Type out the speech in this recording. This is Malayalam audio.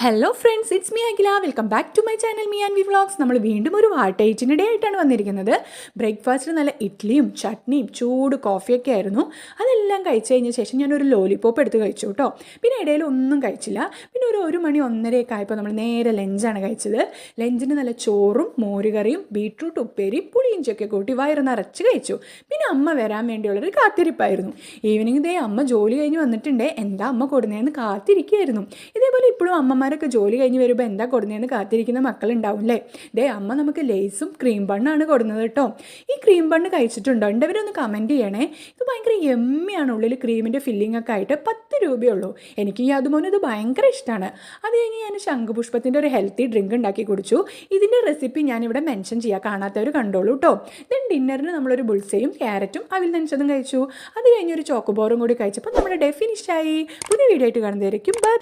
Hello friends, it's me Akhila. Welcome back to my channel me and we vlogs. നമ്മൾ വീണ്ടും ഒരു വാട്ടേജിൻ്റെ ഡേ ആയിട്ടാണ് വന്നിരിക്കുന്നത്. ബ്രേക്ക്ഫാസ്റ്റിന് നല്ല ഇഡ്ഡലിയും ചട്നിയും ചൂട് കോഫിയൊക്കെ ആയിരുന്നു. അതെല്ലാം കഴിച്ച് കഴിഞ്ഞ ശേഷം ഞാനൊരു ലോലിപോപ്പ് എടുത്ത് കഴിച്ചു കേട്ടോ. പിന്നെ ഇടയിൽ ഒന്നും കഴിച്ചില്ല. പിന്നെ ഒരു മണി 1:30 ആയപ്പോൾ നമ്മൾ നേരെ ലഞ്ചാണ് കഴിച്ചത്. ലഞ്ചിന് നല്ല ചോറും മോരുകറിയും ബീട്രൂട്ട് ഉപ്പേരിയും പുളിയിഞ്ചൊക്കെ കൂട്ടി വയറ് നിറച്ച് കഴിച്ചു. പിന്നെ അമ്മ വരാൻ വേണ്ടിയുള്ളൊരു കാത്തിരിപ്പായിരുന്നു. ഈവനിങ് ദേ അമ്മ ജോലി കഴിഞ്ഞ് വന്നിട്ടുണ്ട്. എന്താ അമ്മ കൊടുന്നതെന്ന് കാത്തിരിക്കുകയായിരുന്നു. ഇതേപോലെ ഇപ്പോഴും അമ്മമാരൊക്കെ ജോലി കഴിഞ്ഞ് വരുമ്പോൾ എന്താ കൊടുന്നതെന്ന് കാത്തിരിക്കുന്ന മക്കളുണ്ടാവും അല്ലേ. ദേ അമ്മ നമുക്ക് ലേസും ക്രീം ബണ്ണാണ് കൊടുന്നത് കേട്ടോ. ഈ ക്രീം ബണ്ണ് കഴിച്ചിട്ടുണ്ടോ? ഉണ്ടവരൊന്ന് കമൻറ്റ് ചെയ്യണേ. ഇത് ഭയങ്കര എമ്മിയാണ്. ഉള്ളിൽ ക്രീമിൻ്റെ ഫില്ലിംഗ് ഒക്കെ ആയിട്ട് 10 രൂപയുള്ളൂ. എനിക്ക് ഈ അതുപോലെ ഇത് ഭയങ്കര ഇഷ്ടമാണ്. അത് കഴിഞ്ഞ് ഞാൻ ശംഖുപുഷ്പത്തിൻ്റെ ഒരു ഹെൽത്തി ഡ്രിങ്ക് ഉണ്ടാക്കി കുടിച്ചു. ഇതിൻ്റെ റെസിപ്പി ഞാനിവിടെ മെൻഷൻ ചെയ്യാം, കാണാത്തവർ കണ്ടോളൂ കേട്ടോ. ദെൻ ഡിന്നറിന് നമ്മളൊരു ബുൾസയും ക്യാരറ്റും അവിൽ നനച്ചതും കഴിച്ചു. അത് കഴിഞ്ഞൊരു ചോക്കോബോറും കൂടി കഴിച്ചപ്പോൾ നമ്മുടെ ഡേ ഫിനിഷായി. പുതിയ വീഡിയോ ആയിട്ട് കാണുന്നതായിരിക്കും. ബൈ.